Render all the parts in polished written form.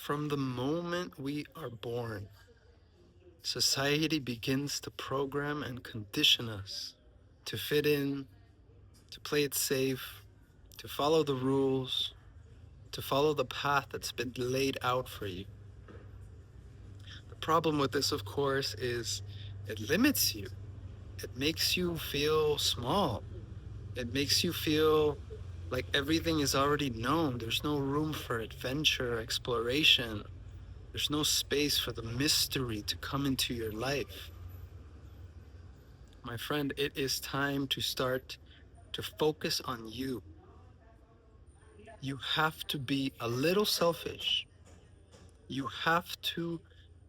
From the moment we are born, society begins to program and condition us to fit in, to play it safe, to follow the rules, to follow the path that's been laid out for you. The problem with this, of course, is it limits you. It makes you feel small. It makes you feel like everything is already known. There's no room for adventure, exploration. There's no space for the mystery to come into your life. My friend, it is time to start to focus on you. You have to be a little selfish. You have to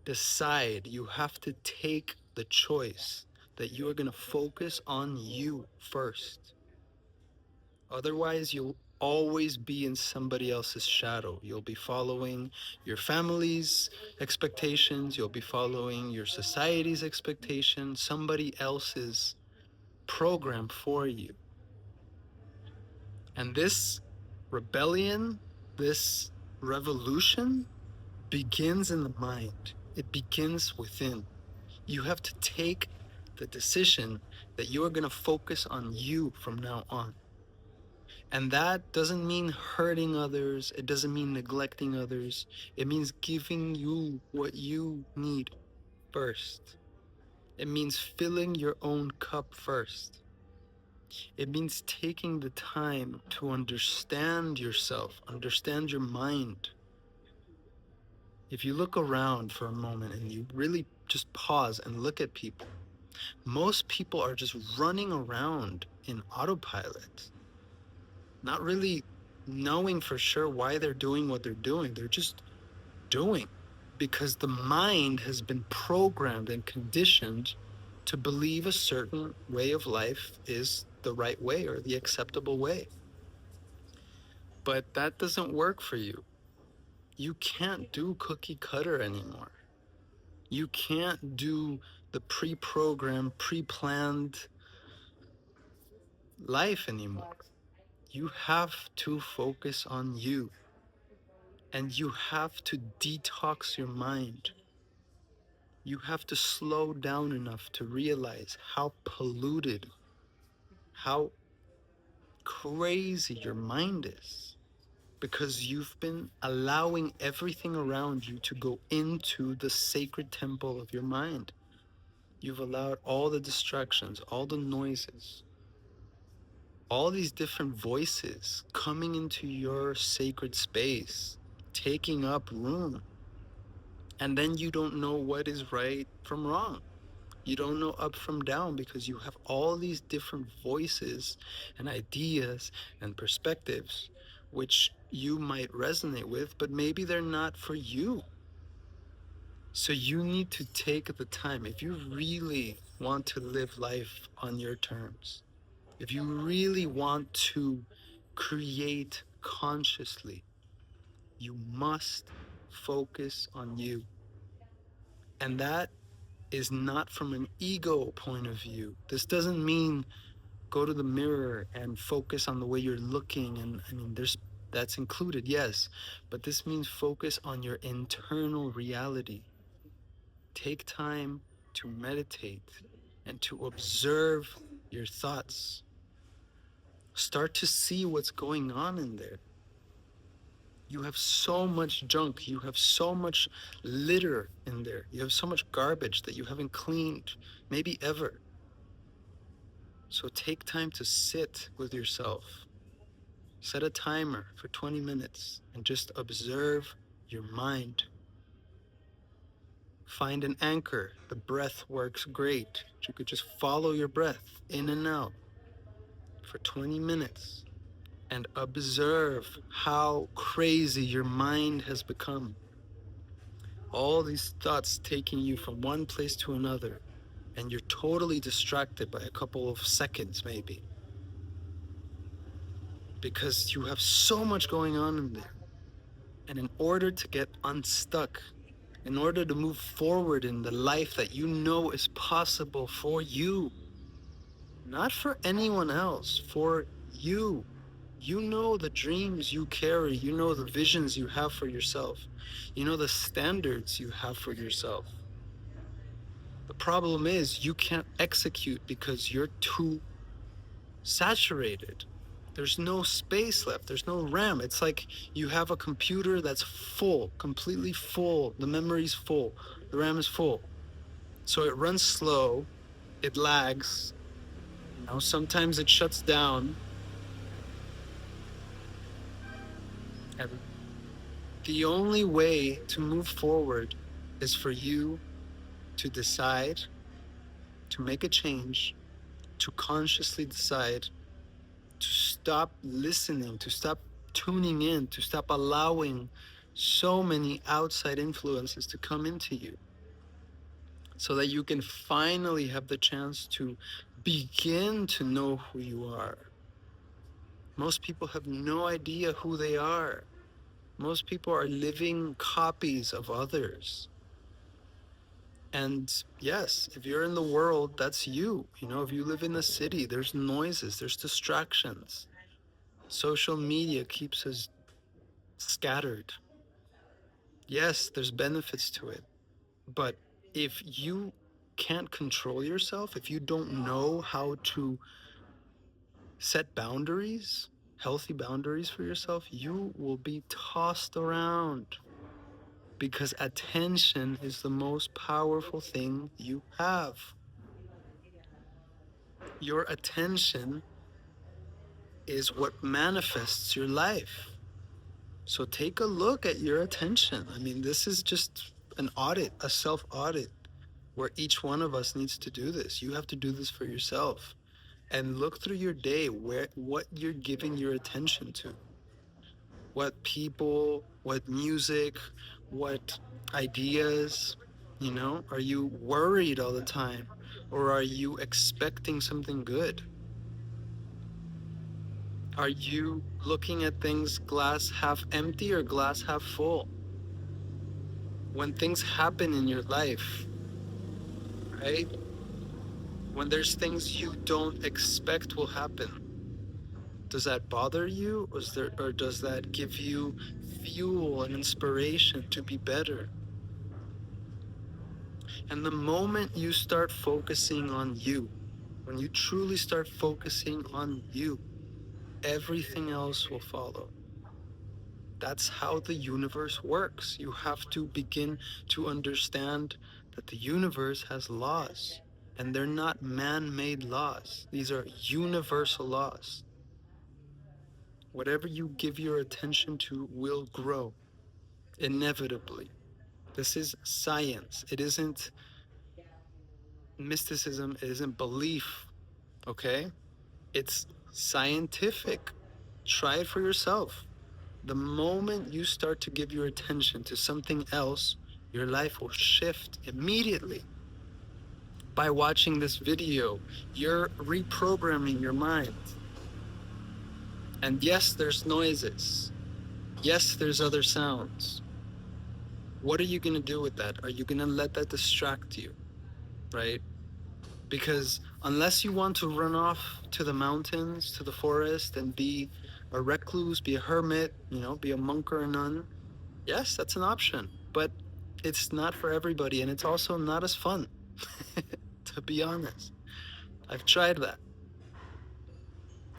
decide, you have to take the choice that you are going to focus on you first. Otherwise, you'll always be in somebody else's shadow. You'll be following your family's expectations, you'll be following your society's expectations, somebody else's program for you. And this rebellion, this revolution begins in the mind. It begins within. You have to take the decision that you are going to focus on you from now on. And that doesn't mean hurting others. It doesn't mean neglecting others. It means giving you what you need first. It means filling your own cup first. It means taking the time to understand yourself, understand your mind. If you look around for a moment and you really just pause and look at people, most people are just running around in autopilot, not really knowing for sure why they're doing what they're doing. They're just doing because the mind has been programmed and conditioned to believe a certain way of life is the right way or the acceptable way. But that doesn't work for you. You can't do cookie cutter anymore. You can't do the pre-programmed, pre-planned life anymore. You have to focus on you, and you have to detox your mind. You have to slow down enough to realize how polluted, how crazy your mind is, because you've been allowing everything around you to go into the sacred temple of your mind. You've allowed all the distractions, all the noises, all these different voices coming into your sacred space, taking up room. And then you don't know what is right from wrong. You don't know up from down because you have all these different voices and ideas and perspectives which you might resonate with, but maybe they're not for you. So you need to take the time. If you really want to live life on your terms, if you really want to create consciously, you must focus on you. And that is not from an ego point of view. This doesn't mean go to the mirror and focus on the way you're looking. And I mean, that's included, yes. But this means focus on your internal reality. Take time to meditate and to observe your thoughts. Start to see what's going on in there. You have so much junk. You have so much litter in there. You have so much garbage that you haven't cleaned, maybe ever. So take time to sit with yourself. Set a timer for 20 minutes and just observe your mind. Find an anchor. The breath works great. You could just follow your breath in and out for 20 minutes and observe how crazy your mind has become. All these thoughts taking you from one place to another, and you're totally distracted by a couple of seconds maybe, because you have so much going on in there. And in order to get unstuck, in order to move forward in the life that you know is possible for you, not for anyone else, for you, You know the dreams you carry, you know the visions you have for yourself, you know the standards you have for yourself. The problem is you can't execute because you're too saturated. There's no space left, there's no RAM. It's like you have a computer that's full, completely full, the memory's full, the RAM is full. So it runs slow, it lags, you know, sometimes it shuts down. And the only way to move forward is for you to decide, to make a change, to consciously decide to stop listening, to stop tuning in, to stop allowing so many outside influences to come into you, so that you can finally have the chance to begin to know who you are. Most people have no idea who they are. Most people are living copies of others. And yes, if you're in the world, that's you. You know, if you live in the city, there's noises, there's distractions. Social media keeps us scattered. Yes, there's benefits to it. But if you can't control yourself, if you don't know how to set boundaries, healthy boundaries for yourself, you will be tossed around, because attention is the most powerful thing you have. Your attention is what manifests your life. So take a look at your attention. I mean, this is just an audit, a self audit, where each one of us needs to do this. You have to do this for yourself. And look through your day, what you're giving your attention to. What people, what music, what ideas, you know? Are you worried all the time? Or are you expecting something good? Are you looking at things glass half empty or glass half full? When things happen in your life, right? When there's things you don't expect will happen, does that bother you, or does that give you fuel and inspiration to be better? And the moment you start focusing on you, when you truly start focusing on you, everything else will follow. That's how the universe works. You have to begin to understand that the universe has laws, and they're not man-made laws. These are universal laws. Whatever you give your attention to will grow, inevitably. This is science. It isn't mysticism. It isn't belief, okay? It's scientific. Try it for yourself. The moment you start to give your attention to something else, your life will shift immediately. By watching this video, you're reprogramming your mind. And yes, there's noises. Yes, there's other sounds. What are you going to do with that? Are you going to let that distract you, right? Because unless you want to run off to the mountains, to the forest, and be a recluse, be a hermit, you know, be a monk or a nun, yes, that's an option. But it's not for everybody, and it's also not as fun, to be honest. I've tried that.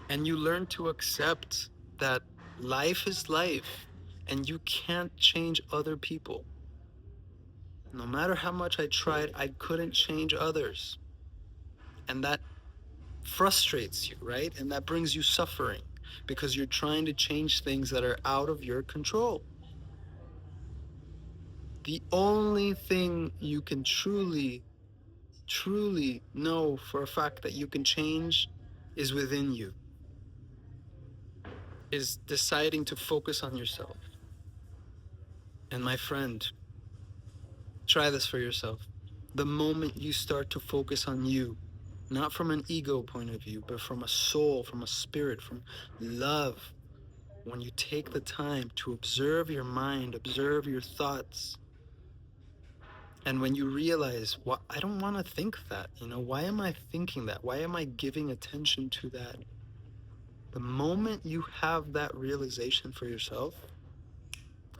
And you learn to accept that life is life, and you can't change other people. No matter how much I tried, I couldn't change others. And that frustrates you, right? And that brings you suffering, because you're trying to change things that are out of your control. The only thing you can truly know for a fact that you can change is within you, is deciding to focus on yourself. And my friend, try this for yourself. The moment you start to focus on you, not from an ego point of view, but from a soul, from a spirit, from love, when you take the time to observe your mind, observe your thoughts, and when you realize, well, I don't want to think that, you know, why am I thinking that? Why am I giving attention to that? The moment you have that realization for yourself,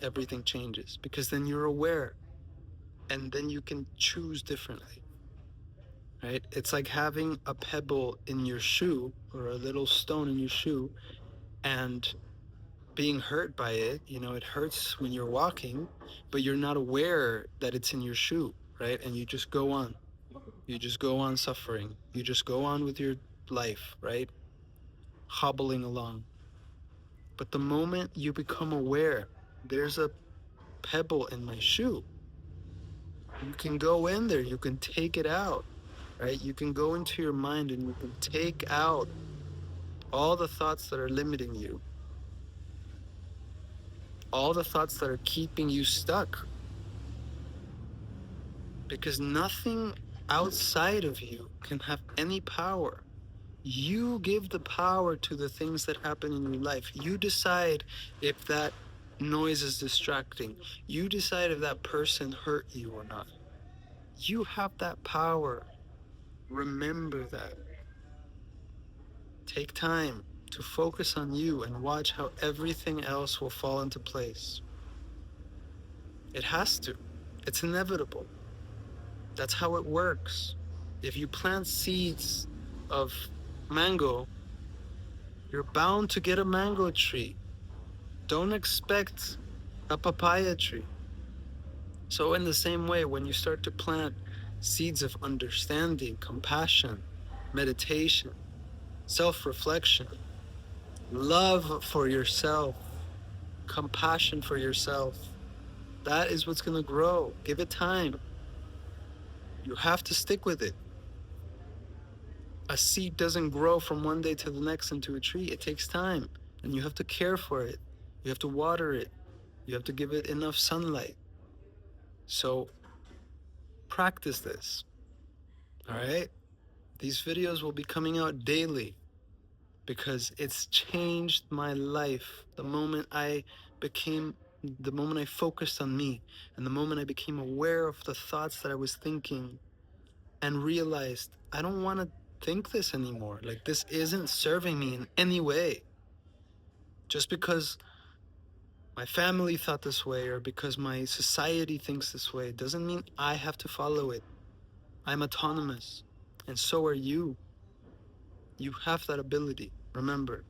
everything changes, because then you're aware and then you can choose differently, right? It's like having a pebble in your shoe or a little stone in your shoe and being hurt by it. You know, it hurts when you're walking, but you're not aware that it's in your shoe, right? And you just go on. You just go on suffering. You just go on with your life, right? Hobbling along. But the moment you become aware, there's a pebble in my shoe. You can go in there, you can take it out, right? You can go into your mind and you can take out all the thoughts that are limiting you, all the thoughts that are keeping you stuck. Because nothing outside of you can have any power. You give the power to the things that happen in your life. You decide if that noise is distracting. You decide if that person hurt you or not. You have that power. Remember that. Take time to focus on you and watch how everything else will fall into place. It has to. It's inevitable. That's how it works. If you plant seeds of mango, you're bound to get a mango tree. Don't expect a papaya tree. So in the same way, when you start to plant seeds of understanding, compassion, meditation, self-reflection, love for yourself, compassion for yourself, that is what's going to grow. Give it time. You have to stick with it. A seed doesn't grow from one day to the next into a tree. It takes time, and you have to care for it. You have to water it. You have to give it enough sunlight. So practice this, all right? These videos will be coming out daily because it's changed my life. The moment I focused on me, and the moment I became aware of the thoughts that I was thinking and realized I don't want to think this anymore. Like, this isn't serving me in any way. Just because my family thought this way or because my society thinks this way doesn't mean I have to follow it. I'm autonomous, and so are you. You have that ability, remember.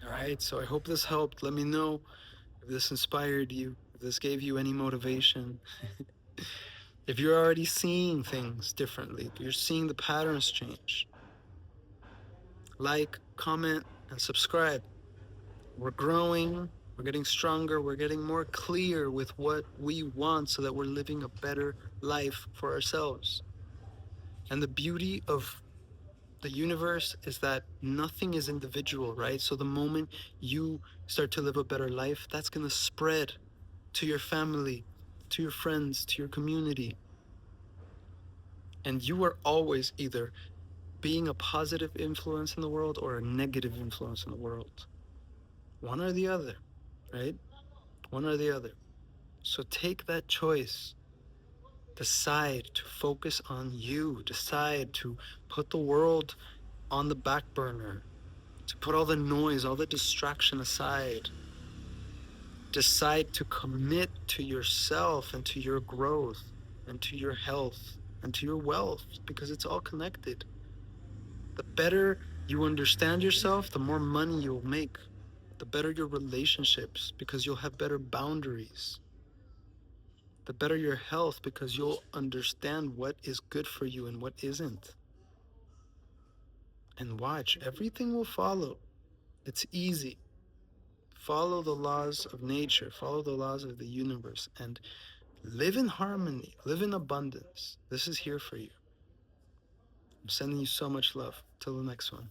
All right, so I hope this helped. Let me know if this inspired you, if this gave you any motivation. If you're already seeing things differently, if you're seeing the patterns change. Like, comment, and subscribe. We're growing, we're getting stronger, we're getting more clear with what we want so that we're living a better life for ourselves. And the beauty of the universe is that nothing is individual, right? So the moment you start to live a better life, that's going to spread to your family, to your friends, to your community. And you are always either being a positive influence in the world or a negative influence in the world. One or the other, right? One or the other. So take that choice. Decide to focus on you. Decide to put the world on the back burner. To put all the noise, all the distraction aside. Decide to commit to yourself and to your growth and to your health and to your wealth, because it's all connected. The better you understand yourself, the more money you'll make. The better your relationships, because you'll have better boundaries. The better your health, because you'll understand what is good for you and what isn't. And watch, everything will follow. It's easy. Follow the laws of nature, follow the laws of the universe, and live in harmony, live in abundance. This is here for you. I'm sending you so much love. Till the next one.